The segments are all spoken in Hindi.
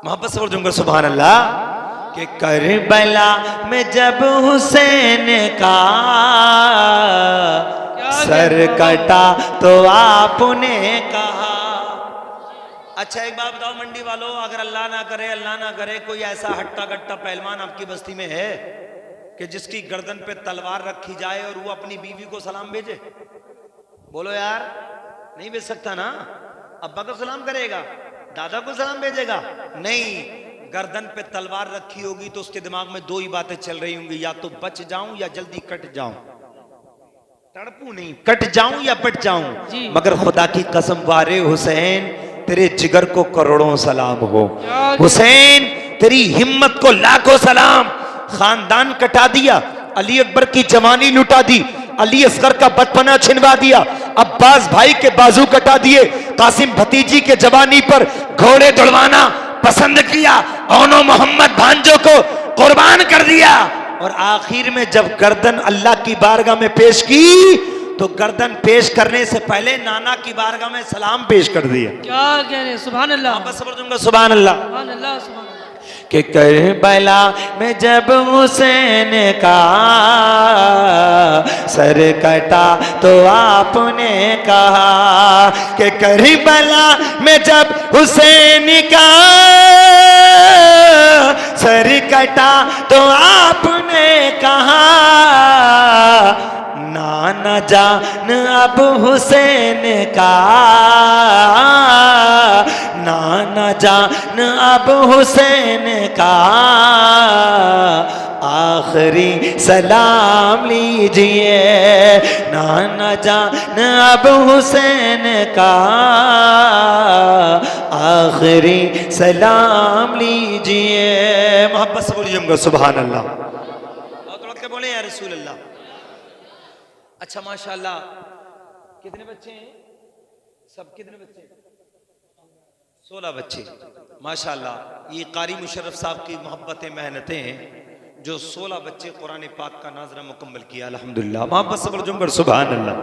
मोहब्बत से बोल सुभान अल्लाह। कि करबला में जब हुसैन का सर कटा तो आपने कहा। अच्छा एक बात बताओ मंडी वालों, अगर अल्लाह ना करे कोई ऐसा हट्टा कट्टा पहलवान आपकी बस्ती में है कि जिसकी गर्दन पे तलवार रखी जाए और वो अपनी बीवी को सलाम भेजे? बोलो यार, नहीं भेज सकता ना। अब्बा को सलाम करेगा, दादा को सलाम भेजेगा? नहीं, गर्दन पे तलवार रखी होगी तो उसके दिमाग में दो ही बातें चल रही होंगी, या तो बच जाऊं या जल्दी कट जाऊं। तड़पू नहीं, कट जाऊं या बच जाऊं। मगर खुदा की कसम वारे हुसैन, तेरे जिगर को करोड़ों सलाम हो। हुसैन तेरी हिम्मत को लाखों सलाम। खानदान कटा दिया, अली अकबर की जवानी लुटा दी, अली असगर का बचपना छिनवा दिया, अब्बास भाई के बाजू कटा दिए, कासिम भतीजी के जवानी पर घोड़े दौड़वाना पसंद किया, ओनो मोहम्मद भांजो को कुर्बान कर दिया, और आखिर में जब गर्दन अल्लाह की बारगाह में पेश की तो गर्दन पेश करने से पहले नाना की बारगाह में सलाम पेश कर दिया। क्या कह रहे, सुभान अल्लाह। बस समझूंगा सुभान अल्लाह। सुभान अल्लाह, सुभान अल्लाह। कि करबला में जब हुसैन का सर कटा तो आपने कहा। कि करबला में जब हुसैन का सर कटा तो आपने कहा, नाना जान अब हुसैन का, नाना जान अब हुसैन का आखिरी सलाम लीजिए, नाना जान अब हुसैन का आखिरी सलाम लीजिए। मोहब्बत से बोलिए सुभान अल्लाह। और तोड़ के बोले या रसूल अल्लाह। अच्छा माशाल्लाह, कितने बच्चे हैं? सब कितने बच्चे हैं? 16 बच्चे माशाल्लाह। ये कारी मुशर्रफ साहब की मोहब्बतें मेहनतें हैं जो 16 बच्चे कुरान पाक का नाज़रा मुकम्मल किया अल्हम्दुलिल्लाह। मोहब्बत से बोलो सुभान अल्लाह।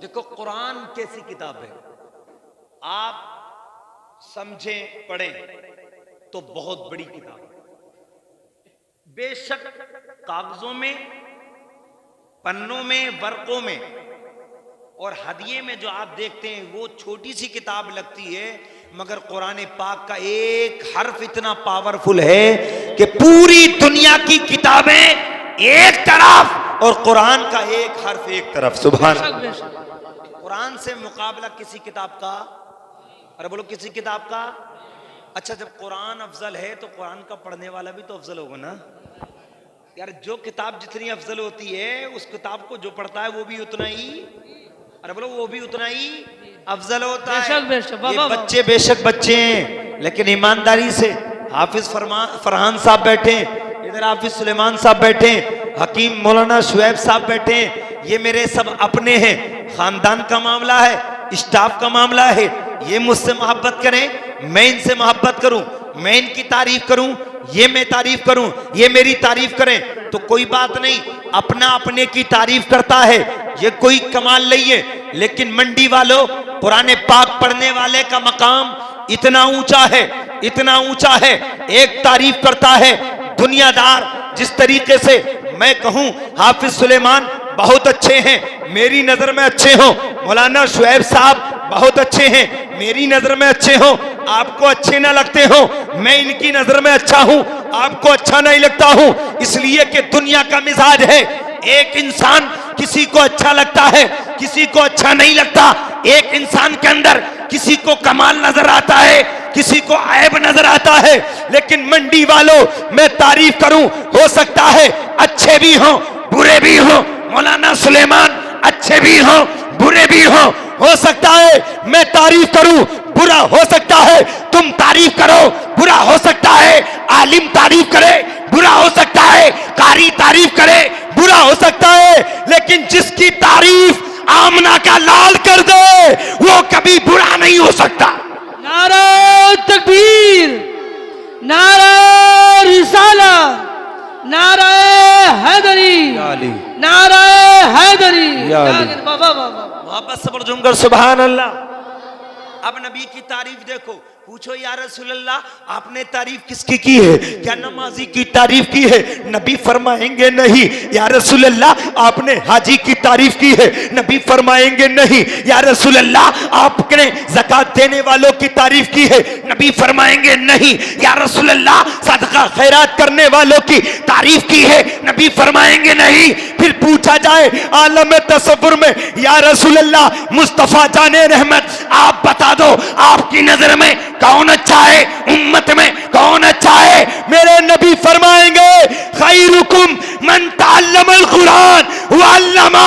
देखो कुरान कैसी किताब है, आप समझें पढ़ें तो बहुत बड़ी किताब है। बेशक कागजों में, पन्नों में, वर्कों में और हदिये में जो आप देखते हैं वो छोटी सी किताब लगती है, मगर कुरान पाक का एक हर्फ इतना पावरफुल है कि पूरी दुनिया की किताबें एक तरफ और कुरान का एक हर्फ एक तरफ। सुभान अल्लाह। कुरान से मुकाबला किसी किताब का, अरे बोलो किसी किताब का। अच्छा जब कुरान अफजल है तो कुरान का पढ़ने वाला भी तो अफजल होगा ना यार। जो किताब जितनी अफजल होती है उस किताब को जो पढ़ता है वो भी उतना ही, अरे बोलो वो भी उतना ही अफजल होता है। ये बच्चे बेशक बच्चे हैं, लेकिन ईमानदारी से हाफिज फरहान साहब बैठे, इधर हाफिज सुलेमान साहब बैठे, हकीम मौलाना शुएब साहब बैठे, ये मेरे सब अपने हैं। खानदान का मामला है, स्टाफ का मामला है। ये मुझसे मोहब्बत करें, मैं इनसे मोहब्बत करूं, मैं इनकी तारीफ करूं, ये मैं तारीफ करूं, ये मेरी तारीफ करें तो कोई बात नहीं। अपना अपने की तारीफ करता है, ये कोई कमाल नहीं है। लेकिन मंडी वालों, पुराने पाक पढ़ने वाले का मकाम इतना ऊंचा है, इतना ऊंचा है। एक तारीफ करता है दुनियादार, जिस तरीके से मैं कहूं हाफिज सुलेमान बहुत अच्छे हैं, मेरी नजर में अच्छे हो, मौलाना शुएब साहब बहुत अच्छे हैं, मेरी नजर में अच्छे हो, आपको अच्छे ना लगते हो, मैं इनकी नजर में अच्छा हूं, आपको अच्छा नहीं लगता हूं, इसलिए कि दुनिया का मिजाज है। एक इंसान किसी को अच्छा लगता है, किसी को अच्छा नहीं लगता। एक इंसान के अंदर किसी को कमाल नजर आता है, किसी को ऐब नजर आता है। लेकिन मंडी वालों, मैं तारीफ करूं, हो सकता है अच्छे भी हों, बुरे भी हों। मौलाना सुलेमान अच्छे भी हों, बुरे भी हो सकता है मैं तारीफ करूं, बुरा हो सकता है तुम तारीफ करो, बुरा हो सकता है आलिम तारीफ करे, बुरा हो सकता है कारी तारीफ करे, बुरा हो सकता है। लेकिन जिसकी तारीफ आमना का लाल कर दे वो कभी बुरा नहीं हो सकता। नारा तकबीर, नारा रिसाला, नारा हैदरी, नारा हैदरी। मोहब्बत से बोलो सुभान अल्लाह। अब नबी की तारीफ देखो, पूछो या रसूल अल्लाह आपने तारीफ किसकी की है? क्या नमाजी की तारीफ की है? नबी फरमाएंगे नहीं। या रसूल अल्लाह आपने हाजी की तारीफ की है? नबी फरमाएंगे नहीं। या रसूल अल्लाह आपने ज़कात देने वालों की तारीफ की है? नबी फरमाएंगे नहीं। या रसूल अल्लाह सदका खैरात करने वालों की तारीफ की है? नबी फरमाएंगे नहीं। फिर पूछा जाए आलम तसव्वुर में, या रसूल अल्लाह मुस्तफा जाने रहमत आप बता दो आपकी नजर में कौन अच्छा है, उम्मत में कौन अच्छा है? मेरे नबी फरमाएंगे खैरुकुम मन तअल्लमल कुरान व अल्लमा।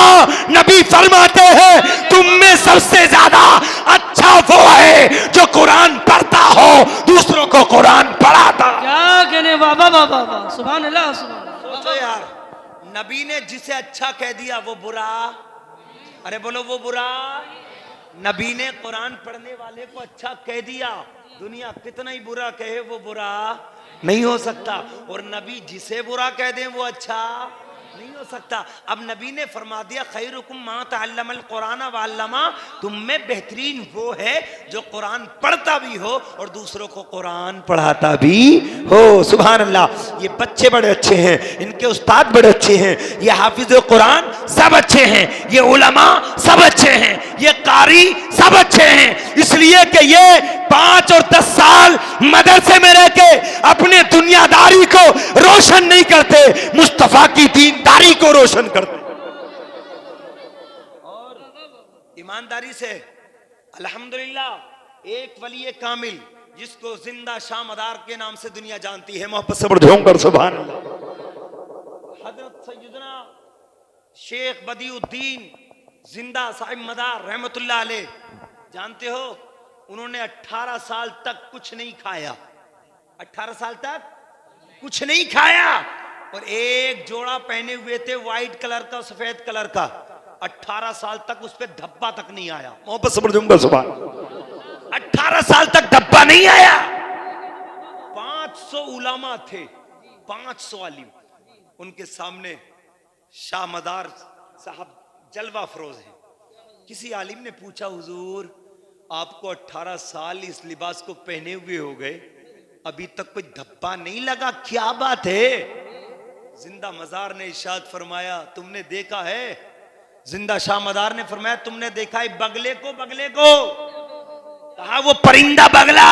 नबी फरमाते हैं तुम में सबसे ज्यादा अच्छा वो है जो कुरान पढ़ता हो, दूसरों को कुरान पढ़ाता। क्या कहने बाबा बाबा बाबा, सुभान अल्लाह सुभान अल्लाह। सोचो यार, नबी ने जिसे अच्छा कह दिया वो बुरा। अरे बोलो वो बुरा। नबी ने कुरान पढ़ने वाले को अच्छा कह दिया, दुनिया कितना ही बुरा कहे वो बुरा नहीं हो सकता। और नबी जिसे बुरा कह दे वो अच्छा नहीं हो सकता। अब नबी ने फरमा दिया खैरुकुम मा तअल्लमल कुरान व अल्लमा, तुम में बेहतरीन वो है जो कुरान पढ़ता भी हो और दूसरों को कुरान पढ़ाता भी हो। सुभान अल्लाह। ये बच्चे बड़े अच्छे हैं, इनके उस्ताद बड़े अच्छे हैं, ये हाफिज कुरान सब अच्छे हैं, ये उलमा सब अच्छे हैं, ये कारी सब अच्छे हैं। इसलिए कि ये 5 और 10 साल मदरसे में रह के अपने दुनियादारी को रोशन नहीं करते, मुस्तफा की दीनदारी को रोशन करते और ईमानदारी से। अल्हम्दुलिल्लाह एक वली कामिल जिसको जिंदा शामदार के नाम से दुनिया जानती है, मोहब्बत से बढ़ सुभान अल्लाह, हजरत सैयदना शेख बदिउद्दीन जिंदा साहिब मदार रहमतुल्लाह अलैह। जानते हो उन्होंने 18 साल तक कुछ नहीं खाया, 18 साल तक कुछ नहीं खाया और एक जोड़ा पहने हुए थे व्हाइट कलर का, सफेद कलर का। 18 साल तक उस पर धब्बा तक नहीं आया। मोहब्बत से बढ़ सुभान। 18 साल तक धब्बा नहीं आया। 500 उलामा थे, 500 आलिम उनके सामने। शाह मदार साहब जलवा फरोज है। किसी आलिम ने पूछा हुजूर आपको 18 साल इस लिबास को पहने हुए हो गए, अभी तक कोई धब्बा नहीं लगा, क्या बात है? जिंदा मजार ने इरशाद फरमाया तुमने देखा है? जिंदा शाह मदार ने फरमाया तुमने देखा है बगले को? बगले को कहा वो परिंदा बगला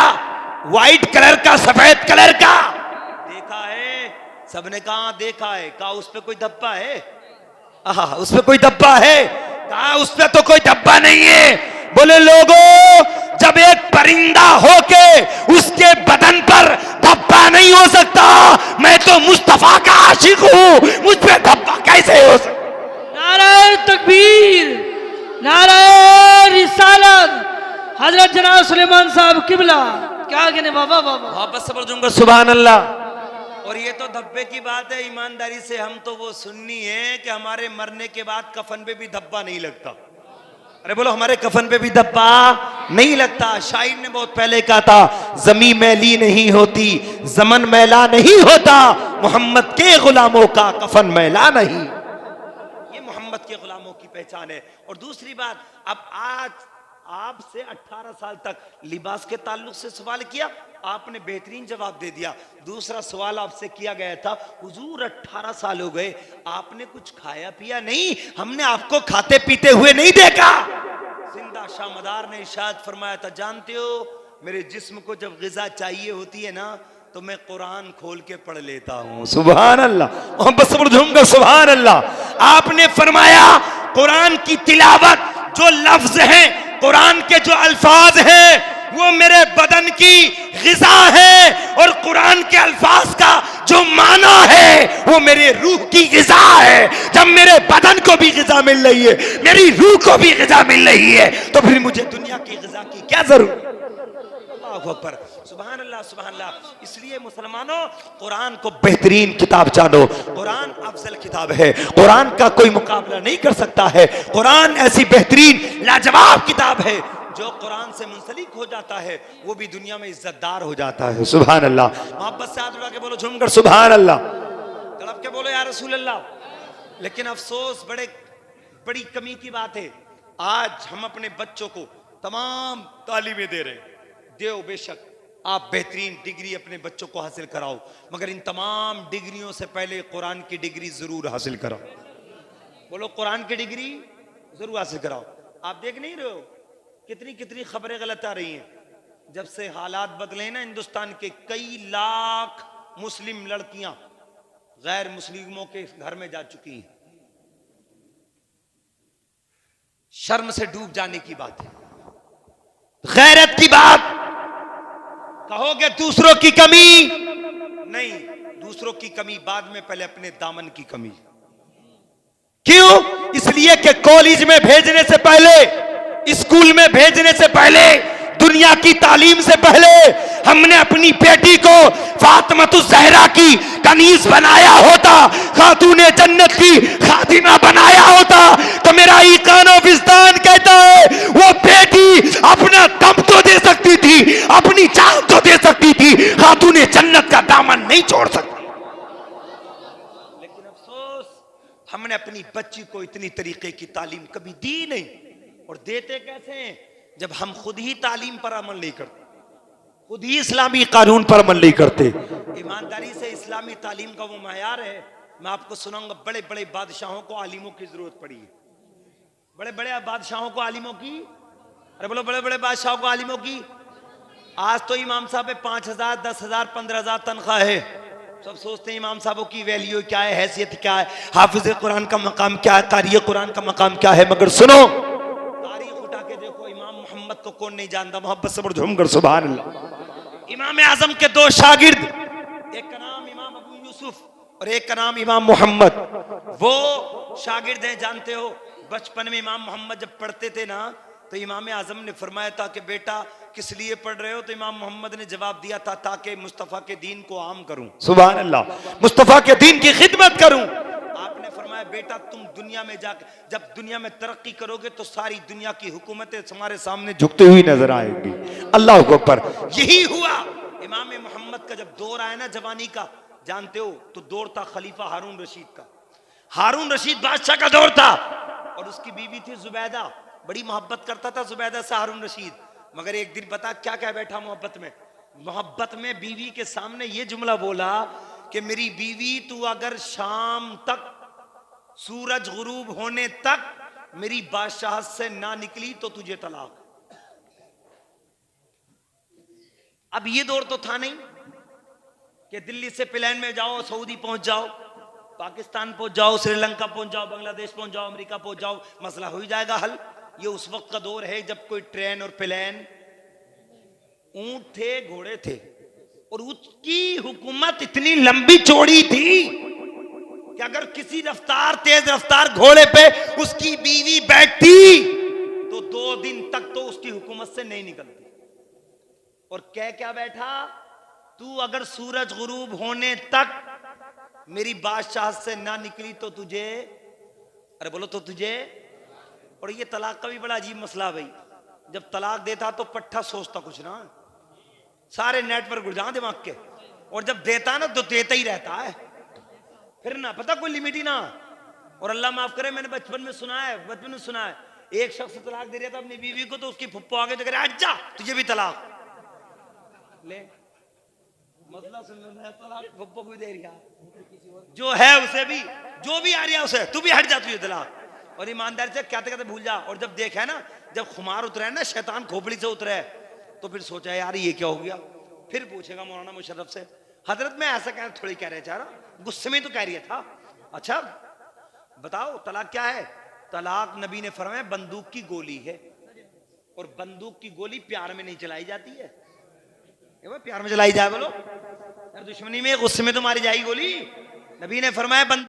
व्हाइट कलर का, सफेद कलर का देखा है? सबने कहा देखा है। कहा उस पे कोई धब्बा है? उस पे कोई धब्बा है? कहा उस पे तो कोई धब्बा नहीं है। बोले लोगों, जब एक परिंदा होके उसके बदन पर धब्बा नहीं हो सकता, मैं तो मुस्तफा का आशिक हूं, मुझ पे धब्बा कैसे हो सकता? नारे तकबीर, नारे रिसालत, हजरत जनाब सुलेमान साहब किबला। क्या कहने बाबा बाबा, वापस से बोलूंगा सुभान अल्लाह। और ये तो धब्बे की बात है, ईमानदारी से हम तो वो सुन्नी है कि हमारे मरने के बाद कफन पे भी धब्बा नहीं लगता। अरे बोलो हमारे कफन पे भी धब्बा नहीं लगता। शायर ने बहुत पहले कहा था जमी मैली नहीं होती, जमन मैला नहीं होता, मोहम्मद के गुलामों का कफन मैला नहीं। ये मोहम्मद के गुलामों की पहचान है। और दूसरी बात, अब आज आपसे 18 साल तक लिबास के ताल्लुक से सवाल किया, आपने बेहतरीन जवाब दे दिया। दूसरा सवाल आपसे किया गया था हुजूर 18 साल हो गए, आपने कुछ खाया पिया नहीं? हमने आपको खाते पीते हुए नहीं देखा। जिंदा शाह मदार ने इरशाद फरमाया था जानते हो मेरे जिस्म को जब ग़िज़ा चाहिए होती है ना तो मैं कुरान खोल के पढ़ लेता हूँ। सुभान अल्लाह, मोहब्बत से झूमकर सुभान अल्लाह। आपने फरमाया कुरान की तिलावत, जो लफ्ज हैं, कुरान के जो अल्फाज हैं, वो मेरे बदन की ग़िज़ा है और कुरान के अल्फाज का जो माना है वो मेरे रूह की ग़िज़ा है। जब मेरे बदन को भी ग़िज़ा मिल रही है, मेरी रूह को भी ग़िज़ा मिल रही है, तो फिर मुझे दुनिया की ग़िज़ा की क्या जरूरत? अल्लाहु अकबर, सुभान अल्लाह सुभान अल्लाह। इसलिए मुसलमानों कुरान को बेहतरीन किताब जानो। कुरान अफजल किताब है, कुरान का कोई मुकाबला नहीं कर सकता है। कुरान ऐसी बेहतरीन लाजवाब किताब है, जो कुरान से मुंसलिक हो जाता है वो भी दुनिया में इज्जतदार हो जाता है। सुभान अल्लाह। मोहब्बत से हाथ उठा के बोलो झूमकर सुभान अल्लाह, तड़प के बोलो या रसूल अल्लाह। लेकिन अफसोस, बड़ी कमी की बात है, आज हम अपने बच्चों को तमाम तालीमें दे रहे हैं, देव बेशक, आप बेहतरीन डिग्री अपने बच्चों को हासिल कराओ, मगर इन तमाम डिग्रियों से पहले कुरान की डिग्री जरूर हासिल कराओ। बोलो कुरान की डिग्री जरूर हासिल कराओ। आप देख नहीं रहे हो कितनी कितनी खबरें गलत आ रही हैं। जब से हालात बदले ना हिंदुस्तान के, कई लाख मुस्लिम लड़कियां गैर मुस्लिमों के घर में जा चुकी हैं। शर्म से डूब जाने की बात है, गैरत की बात। कहोगे दूसरों की कमी नहीं, दूसरों की कमी बाद में, पहले अपने दामन की कमी। क्यों? इसलिए कि कॉलेज में भेजने से पहले, स्कूल में भेजने से पहले, दुनिया की तालीम से पहले हमने अपनी बेटी को फातिमा ज़हरा की कनीज बनाया होता, खातूने जन्नत की खातिमा बनाया होता, तो मेरा ईकान और विजदान कहता है वो बेटी अपना दम तो दे सकती थी, अपनी जान तो दे सकती थी, खातूने जन्नत का दामन नहीं छोड़ सकती। लेकिन अफसोस हमने अपनी बच्ची को इतनी तरीके की तालीम कभी दी नहीं। और देते कैसे हैं? जब हम खुद ही तालीम पर अमल नहीं करते, खुद ही इस्लामी कानून पर अमल नहीं करते। ईमानदारी से इस्लामी तालीम का वो मायार है। मैं आपको सुनाऊंगा, बड़े बड़े बादशाहों को आलिमों की जरूरत पड़ी है। बड़े बड़े बादशाहों को आलिमों की, अरे बोलो बड़े बड़े बादशाहों को आलिमों की। आज तो इमाम साहब 5,000, 10,000, 15,000 तनख्वाह है। सब सोचते हैं इमाम साहबों की वैल्यू क्या है, हैसियत क्या है, हाफिज कुरान का मकाम क्या है, कारी कुरान का मकाम क्या है। मगर सुनो, तारीख उठा के देखो, इमाम मोहम्मद को कौन नहीं जानता? मोहब्बत से झूमकर सुभान अल्लाह। इमाम आजम के दो शागिर्द, एक का नाम इमाम अबू यूसुफ और एक का नाम इमाम मोहम्मद। वो शागिर्द हैं, जानते हो, बचपन में इमाम मोहम्मद जब पढ़ते थे ना, तो इमाम आजम ने फरमाया था कि बेटा किस लिए पढ़ रहे हो? तो इमाम मोहम्मद ने जवाब दिया था, ताकि मुस्तफ़ा के दीन को आम करूं। सुभान अल्लाह, मुस्तफ़ा के दीन की खिदमत करूं। आपने फरमाया बेटा तुम दुनिया में जाकर, जब दुनिया में तरक्की करोगे तो सारी दुनिया की हुकूमतें तुम्हारे सामने झुकती हुई नजर आएंगी। अल्लाह अकबर। यही हुआ। इमाम मोहम्मद का जब दौर आया ना जवानी का, जानते हो, तो दौर था खलीफा हारून रशीद का। हारून रशीद बादशाह का दौर था और उसकी बीवी थी जुबैदा। बड़ी मोहब्बत करता था जुबैदा से हारून रशीद। मगर एक दिन पता क्या क्या बैठा मोहब्बत में? मोहब्बत में बीवी के सामने ये जुमला बोला कि मेरी बीवी, तू अगर शाम तक, सूरज गुरूब होने तक मेरी बादशाह से ना निकली तो तुझे तलाक। अब ये दौर तो था नहीं कि दिल्ली से प्लेन में जाओ, सऊदी पहुंच जाओ, पाकिस्तान पहुंच जाओ, श्रीलंका पहुंच जाओ, बांग्लादेश पहुंच जाओ, अमेरिका पहुंच जाओ, मसला हो ही जाएगा हल। ये उस वक्त का दौर है जब कोई ट्रेन और प्लेन, ऊंट थे, घोड़े थे, और उसकी हुकूमत इतनी लंबी चौड़ी थी कि अगर किसी रफ्तार, तेज रफ्तार घोड़े पे उसकी बीवी बैठती तो 2 दिन तक तो उसकी हुकूमत से नहीं निकलती। और कह क्या बैठा? तू अगर सूरज गुरूब होने तक मेरी बादशाह से ना निकली तो तुझे, अरे बोलो तो तुझे। और ये तलाक का भी बड़ा अजीब मसला भाई। जब तलाक देता तो पट्टा सोचता कुछ ना, सारे नेट पर गुड़जा दिमाग के, और जब देता ना तो देता ही रहता है, फिर ना पता कोई लिमिट ही ना। और अल्लाह माफ करे, मैंने बचपन में सुना है, एक शख्स तलाक दे रहा था अपनी बीवी को, तो उसकी फुप्पो आगे तो कह रहा है, जा तुझे भी तलाक ले। मतलब सुन लो, तलाक फुप्पो को भी दे रहा, जो है उसे भी, जो भी आ रहा है उसे, तू भी हट जा, तुझे तलाक। और ईमानदारी से कहते कहते भूल जा। और जब देखा है ना, जब खुमार उतरा है ना, शैतान खोपड़ी से उतरा है, तो फिर सोचा यार ये क्या हो गया। फिर पूछेगा मौलाना मुशर्रफ से, हजरत मैं ऐसा कह थोड़ी कह रहे चारा, गुस्से में तो कह रही था। अच्छा बताओ तलाक क्या है? तलाक नबी ने फरमाया बंदूक की गोली है, और बंदूक की गोली प्यार में नहीं चलाई जाती है। प्यार में चलाई जाए बोलो, दुश्मनी में, गुस्से में तो मारी जाएगी गोली। नबी ने फरमाया